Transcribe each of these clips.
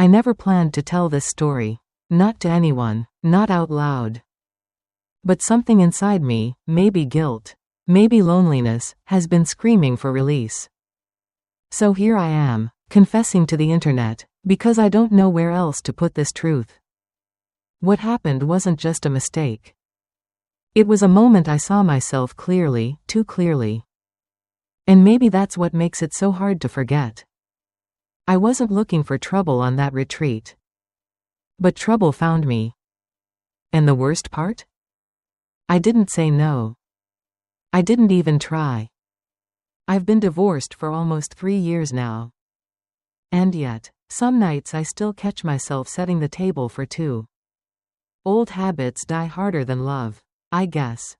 I never planned to tell this story. Not to anyone, not out loud. But something inside me, maybe guilt, maybe loneliness, has been screaming for release. So here I am, confessing to the internet, because I don't know where else to put this truth. What happened wasn't just a mistake. It was a moment I saw myself clearly, too clearly. And maybe that's what makes it so hard to forget. I wasn't looking for trouble on that retreat. But trouble found me. And the worst part? I didn't say no. I didn't even try. I've been divorced for almost 3 years now. And yet, some nights I still catch myself setting the table for two. Old habits die harder than love, I guess.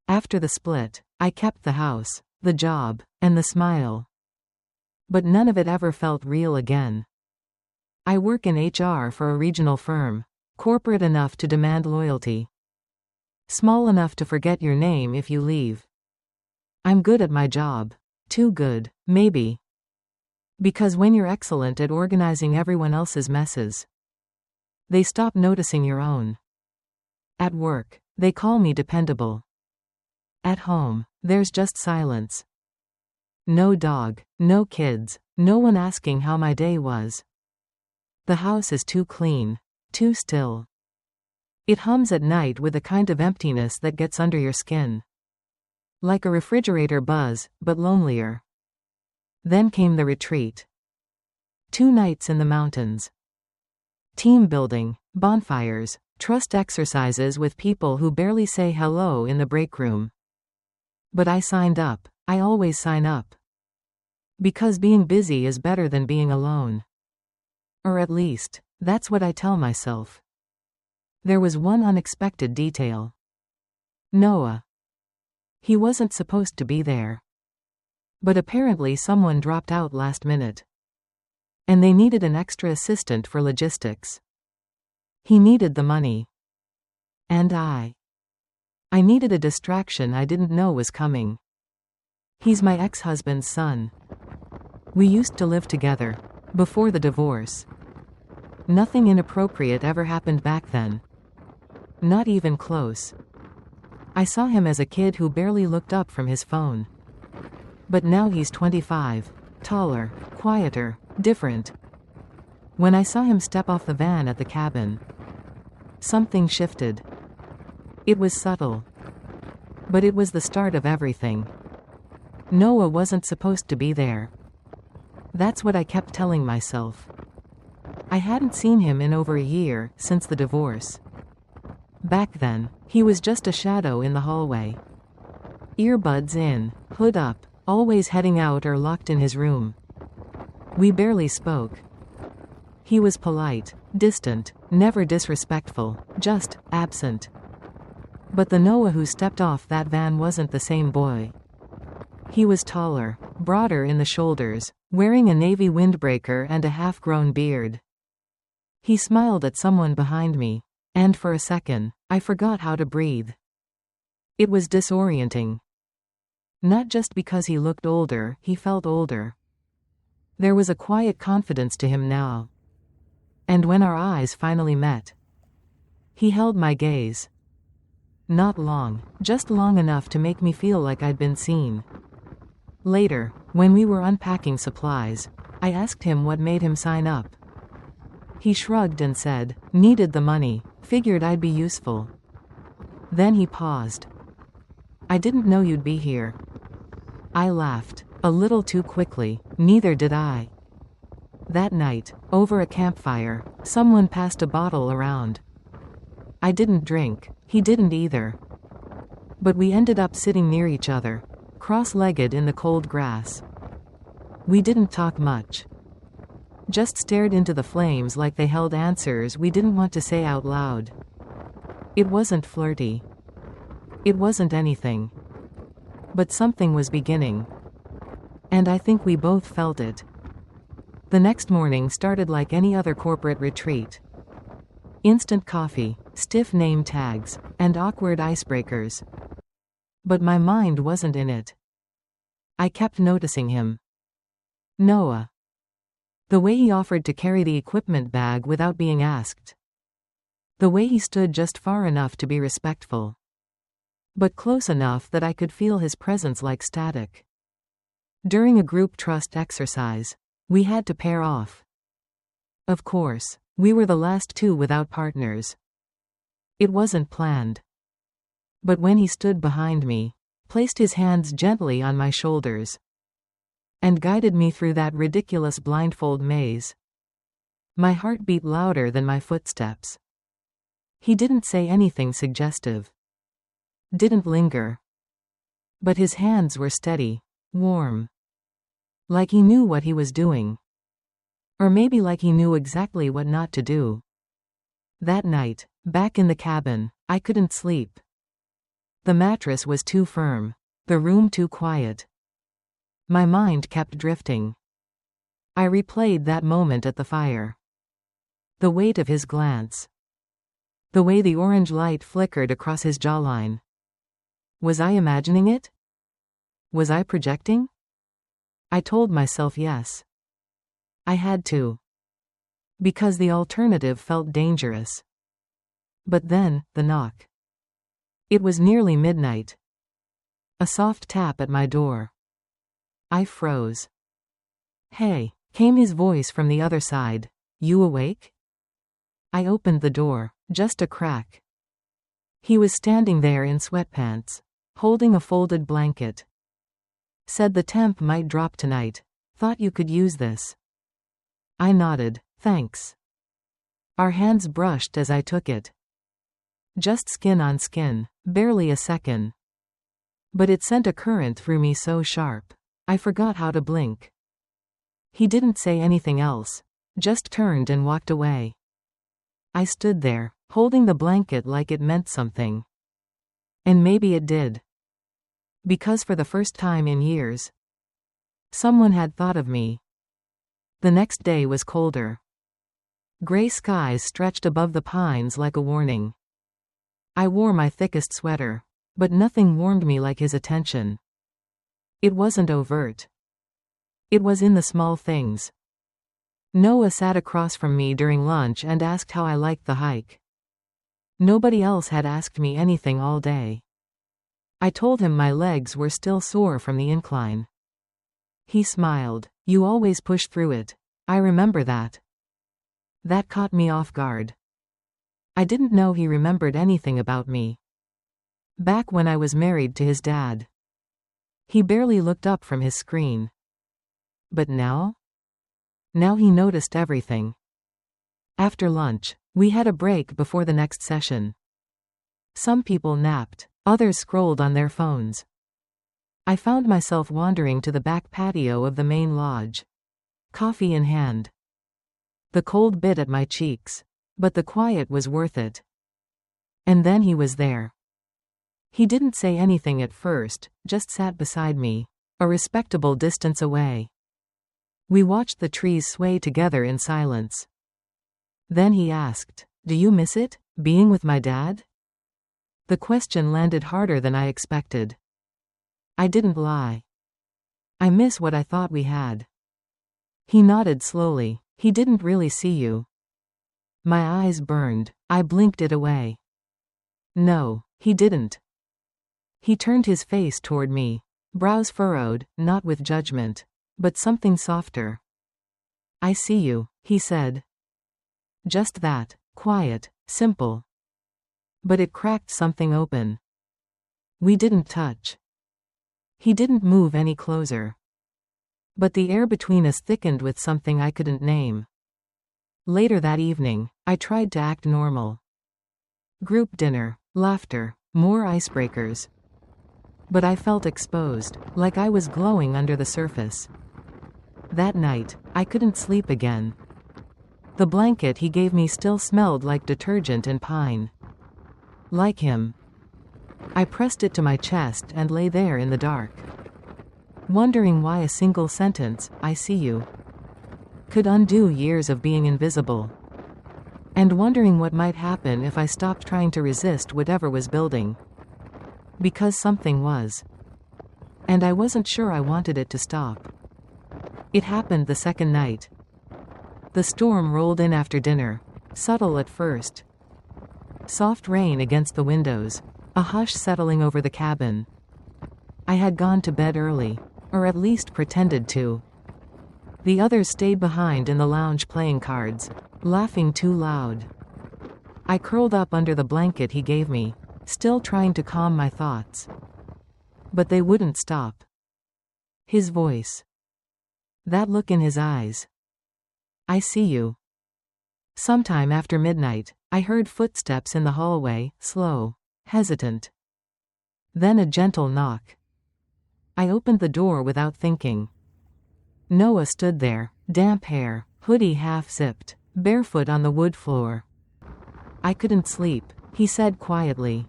After the split, I kept the house, the job, and the smile. But none of it ever felt real again. I work in HR for a regional firm, corporate enough to demand loyalty. Small enough to forget your name if you leave. I'm good at my job. Too good, maybe. Because when you're excellent at organizing everyone else's messes, they stop noticing your own. At work, they call me dependable. At home, there's just silence. No dog, no kids, no one asking how my day was. The house is too clean, too still. It hums at night with a kind of emptiness that gets under your skin. Like a refrigerator buzz, but lonelier. Then came the retreat. 2 nights in the mountains. Team building, bonfires, trust exercises with people who barely say hello in the break room. But I signed up. I always sign up. Because being busy is better than being alone. Or at least, that's what I tell myself. There was one unexpected detail. Noah. He wasn't supposed to be there. But apparently someone dropped out last minute. And they needed an extra assistant for logistics. He needed the money. And I needed a distraction I didn't know was coming. He's my ex-husband's son. We used to live together, before the divorce. Nothing inappropriate ever happened back then. Not even close. I saw him as a kid who barely looked up from his phone. But now he's 25, taller, quieter, different. When I saw him step off the van at the cabin, something shifted. It was subtle. But it was the start of everything. Noah wasn't supposed to be there. That's what I kept telling myself. I hadn't seen him in over a year, since the divorce. Back then, he was just a shadow in the hallway. Earbuds in, hood up, always heading out or locked in his room. We barely spoke. He was polite, distant, never disrespectful, just absent. But the Noah who stepped off that van wasn't the same boy. He was taller, broader in the shoulders, wearing a navy windbreaker and a half-grown beard. He smiled at someone behind me, and for a second, I forgot how to breathe. It was disorienting. Not just because he looked older, he felt older. There was a quiet confidence to him now. And when our eyes finally met, he held my gaze. Not long, just long enough to make me feel like I'd been seen. Later, when we were unpacking supplies, I asked him what made him sign up. He shrugged and said, needed the money, figured I'd be useful. Then he paused. I didn't know you'd be here. I laughed, a little too quickly, neither did I. That night, over a campfire, someone passed a bottle around. I didn't drink, he didn't either. But we ended up sitting near each other, cross-legged in the cold grass. We didn't talk much. Just stared into the flames like they held answers we didn't want to say out loud. It wasn't flirty. It wasn't anything. But something was beginning. And I think we both felt it. The next morning started like any other corporate retreat. Instant coffee, stiff name tags, and awkward icebreakers. But my mind wasn't in it. I kept noticing him. Noah. The way he offered to carry the equipment bag without being asked. The way he stood just far enough to be respectful, but close enough that I could feel his presence like static. During a group trust exercise, we had to pair off. Of course, we were the last two without partners. It wasn't planned. But when he stood behind me, placed his hands gently on my shoulders, and guided me through that ridiculous blindfold maze, my heart beat louder than my footsteps. He didn't say anything suggestive. Didn't linger. But his hands were steady, warm. Like he knew what he was doing. Or maybe like he knew exactly what not to do. That night, back in the cabin, I couldn't sleep. The mattress was too firm. The room too quiet. My mind kept drifting. I replayed that moment at the fire. The weight of his glance. The way the orange light flickered across his jawline. Was I imagining it? Was I projecting? I told myself yes. I had to. Because the alternative felt dangerous. But then, the knock. It was nearly midnight. A soft tap at my door. I froze. "Hey," came his voice from the other side. "You awake?" I opened the door, just a crack. He was standing there in sweatpants, holding a folded blanket. Said the temp might drop tonight. Thought you could use this. I nodded, thanks. Our hands brushed as I took it. Just skin on skin, barely a second. But it sent a current through me so sharp, I forgot how to blink. He didn't say anything else, just turned and walked away. I stood there, holding the blanket like it meant something. And maybe it did. Because for the first time in years, someone had thought of me. The next day was colder. Gray skies stretched above the pines like a warning. I wore my thickest sweater, but nothing warmed me like his attention. It wasn't overt. It was in the small things. Noah sat across from me during lunch and asked how I liked the hike. Nobody else had asked me anything all day. I told him my legs were still sore from the incline. He smiled. "You always push through it. I remember that." That caught me off guard. I didn't know he remembered anything about me. Back when I was married to his dad. He barely looked up from his screen. But now? Now he noticed everything. After lunch, we had a break before the next session. Some people napped, others scrolled on their phones. I found myself wandering to the back patio of the main lodge. Coffee in hand. The cold bit at my cheeks, but the quiet was worth it. And then he was there. He didn't say anything at first, just sat beside me, a respectable distance away. We watched the trees sway together in silence. Then he asked, "Do you miss it, being with my dad?" The question landed harder than I expected. I didn't lie. I miss what I thought we had. He nodded slowly. "He didn't really see you." My eyes burned. I blinked it away. "No, he didn't." He turned his face toward me, brows furrowed, not with judgment, but something softer. "I see you," he said. Just that, quiet, simple. But it cracked something open. We didn't touch. He didn't move any closer. But the air between us thickened with something I couldn't name. Later that evening, I tried to act normal. Group dinner, laughter, more icebreakers. But I felt exposed, like I was glowing under the surface. That night, I couldn't sleep again. The blanket he gave me still smelled like detergent and pine. Like him. I pressed it to my chest and lay there in the dark. Wondering why a single sentence, "I see you," could undo years of being invisible. And wondering what might happen if I stopped trying to resist whatever was building. Because something was. And I wasn't sure I wanted it to stop. It happened the second night. The storm rolled in after dinner, subtle at first. Soft rain against the windows, a hush settling over the cabin. I had gone to bed early, or at least pretended to. The others stayed behind in the lounge playing cards, laughing too loud. I curled up under the blanket he gave me, still trying to calm my thoughts. But they wouldn't stop. His voice. That look in his eyes. I see you. Sometime after midnight, I heard footsteps in the hallway, slow, hesitant. Then a gentle knock. I opened the door without thinking. Noah stood there, damp hair, hoodie half-zipped, barefoot on the wood floor. I couldn't sleep, he said quietly.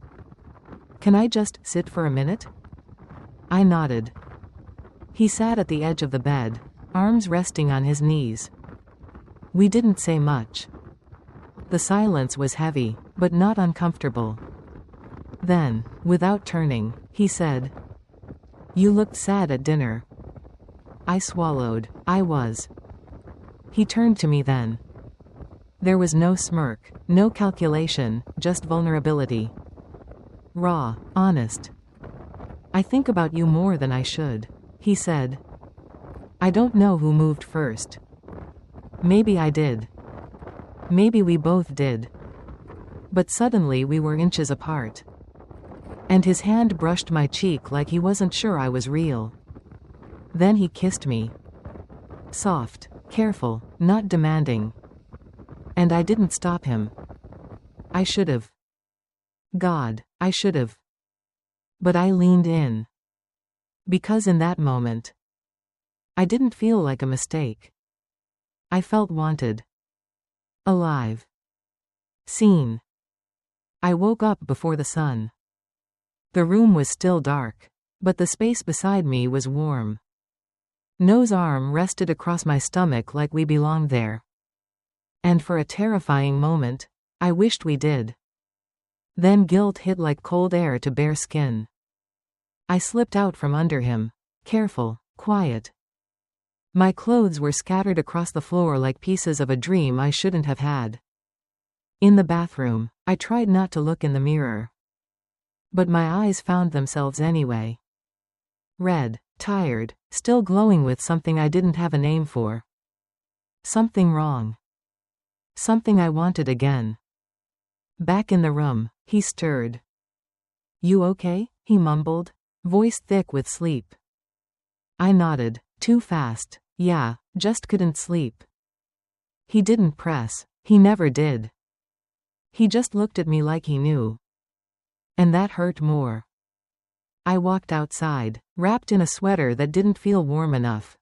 Can I just sit for a minute? I nodded. He sat at the edge of the bed, arms resting on his knees. We didn't say much. The silence was heavy, but not uncomfortable. Then, without turning, he said, "You looked sad at dinner." I swallowed. I was. He turned to me then. There was no smirk, no calculation, just vulnerability. Raw, honest. "I think about you more than I should," he said. "I don't know who moved first. Maybe I did. Maybe we both did. But suddenly we were inches apart. And his hand brushed my cheek like he wasn't sure I was real. Then he kissed me. Soft, careful, not demanding. And I didn't stop him. I should've. God, I should've. But I leaned in. Because in that moment, I didn't feel like a mistake. I felt wanted. Alive. Seen. I woke up before the sun. The room was still dark, but the space beside me was warm. Noah's arm rested across my stomach like we belonged there. And for a terrifying moment, I wished we did. Then guilt hit like cold air to bare skin. I slipped out from under him, careful, quiet. My clothes were scattered across the floor like pieces of a dream I shouldn't have had. In the bathroom, I tried not to look in the mirror. But my eyes found themselves anyway. Red, tired, still glowing with something I didn't have a name for. Something wrong. Something I wanted again. Back in the room, he stirred. "You okay?" he mumbled, voice thick with sleep. I nodded, too fast. Yeah, just couldn't sleep. He didn't press. He never did. He just looked at me like he knew. And that hurt more. I walked outside, wrapped in a sweater that didn't feel warm enough.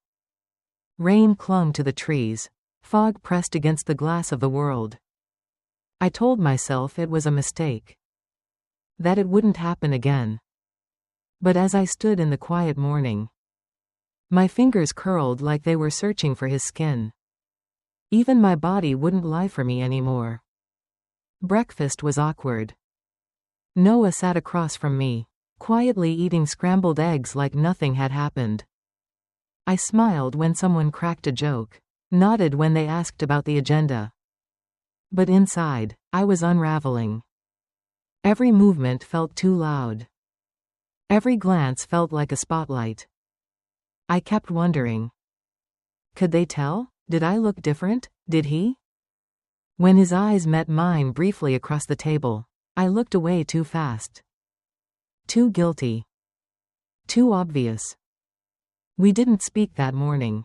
Rain clung to the trees. Fog pressed against the glass of the world. I told myself it was a mistake. That it wouldn't happen again. But as I stood in the quiet morning, my fingers curled like they were searching for his skin. Even my body wouldn't lie for me anymore. Breakfast was awkward. Noah sat across from me, quietly eating scrambled eggs like nothing had happened. I smiled when someone cracked a joke, nodded when they asked about the agenda. But inside, I was unraveling. Every movement felt too loud. Every glance felt like a spotlight. I kept wondering. Could they tell? Did I look different? Did he? When his eyes met mine briefly across the table, I looked away too fast. Too guilty. Too obvious. We didn't speak that morning.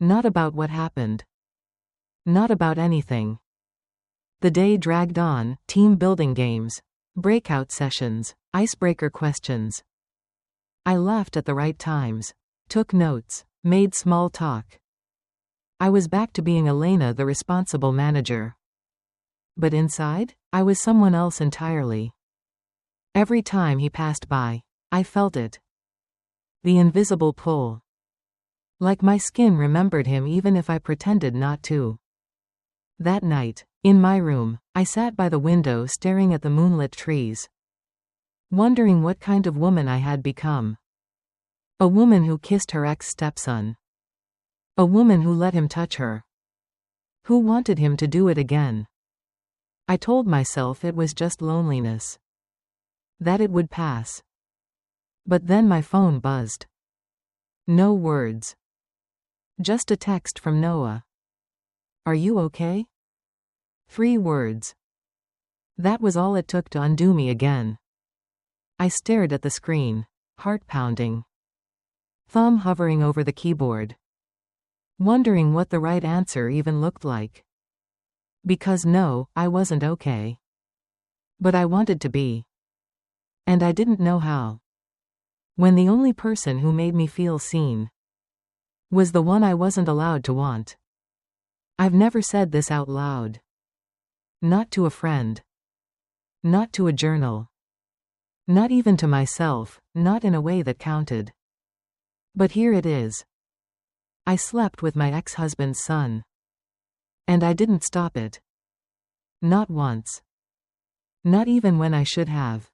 Not about what happened. Not about anything. The day dragged on, team building games, breakout sessions, icebreaker questions. I laughed at the right times, took notes, made small talk. I was back to being Elena, the responsible manager. But inside, I was someone else entirely. Every time he passed by, I felt it. The invisible pull. Like my skin remembered him even if I pretended not to. That night, in my room, I sat by the window staring at the moonlit trees. Wondering what kind of woman I had become. A woman who kissed her ex-stepson. A woman who let him touch her. Who wanted him to do it again? I told myself it was just loneliness. That it would pass. But then my phone buzzed. No words. Just a text from Noah. Are you okay? 3 words. That was all it took to undo me again. I stared at the screen, heart pounding. Thumb hovering over the keyboard. Wondering what the right answer even looked like. Because no, I wasn't okay. But I wanted to be. And I didn't know how. When the only person who made me feel seen was the one I wasn't allowed to want. I've never said this out loud. Not to a friend. Not to a journal. Not even to myself, not in a way that counted. But here it is. I slept with my ex-husband's son. And I didn't stop it. Not once. Not even when I should have.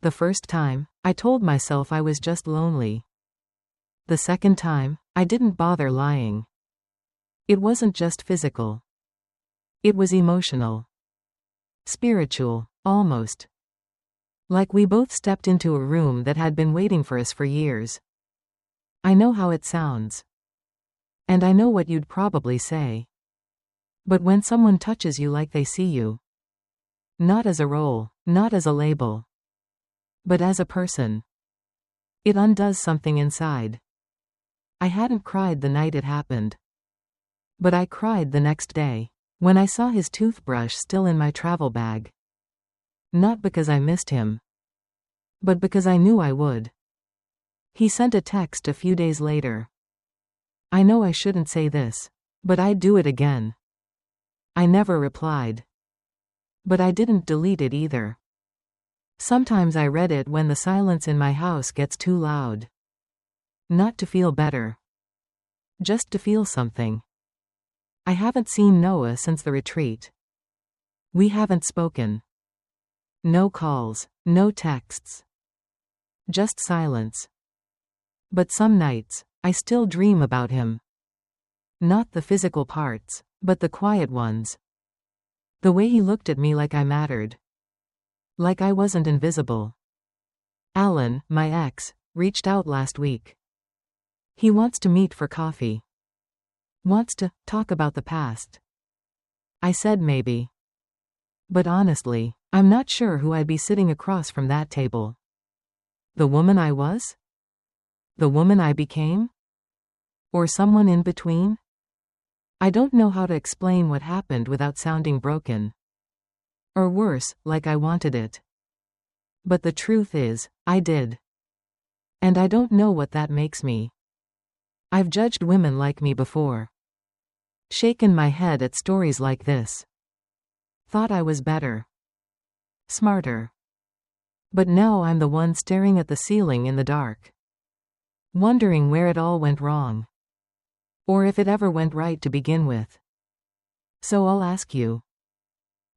The first time, I told myself I was just lonely. The second time, I didn't bother lying. It wasn't just physical. It was emotional. Spiritual, almost. Like we both stepped into a room that had been waiting for us for years. I know how it sounds. And I know what you'd probably say. But when someone touches you like they see you. Not as a role, not as a label. But as a person. It undoes something inside. I hadn't cried the night it happened. But I cried the next day, when I saw his toothbrush still in my travel bag. Not because I missed him. But because I knew I would. He sent a text a few days later. I know I shouldn't say this, but I'd do it again. I never replied. But I didn't delete it either. Sometimes I read it when the silence in my house gets too loud. Not to feel better. Just to feel something. I haven't seen Noah since the retreat. We haven't spoken. No calls, no texts. Just silence. But some nights, I still dream about him. Not the physical parts, but the quiet ones. The way he looked at me like I mattered. Like I wasn't invisible. Alan, my ex, reached out last week. He wants to meet for coffee. Wants to talk about the past. I said maybe. But honestly, I'm not sure who I'd be sitting across from that table. The woman I was? The woman I became? Or someone in between? I don't know how to explain what happened without sounding broken. Or worse, like I wanted it. But the truth is, I did. And I don't know what that makes me. I've judged women like me before. Shaken my head at stories like this. Thought I was better. Smarter. But now I'm the one staring at the ceiling in the dark. Wondering where it all went wrong. Or if it ever went right to begin with. So I'll ask you.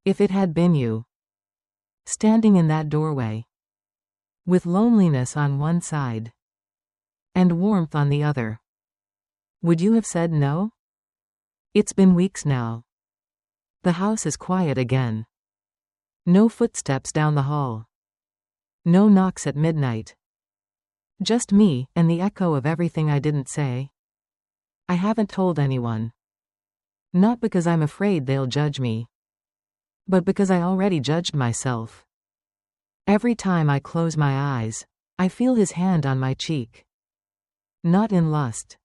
If it had been you. Standing in that doorway. With loneliness on one side. And warmth on the other. Would you have said no? It's been weeks now. The house is quiet again. No footsteps down the hall. No knocks at midnight. Just me and the echo of everything I didn't say. I haven't told anyone. Not because I'm afraid they'll judge me. But because I already judged myself. Every time I close my eyes, I feel his hand on my cheek. Not in lust.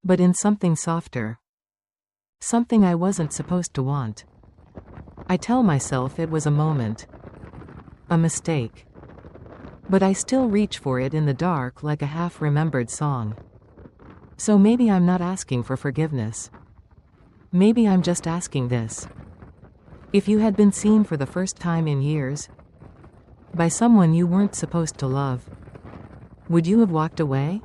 But in something softer. Something I wasn't supposed to want. I tell myself it was a moment. A mistake. But I still reach for it in the dark like a half-remembered song. So maybe I'm not asking for forgiveness. Maybe I'm just asking this. If you had been seen for the first time in years, by someone you weren't supposed to love, would you have walked away?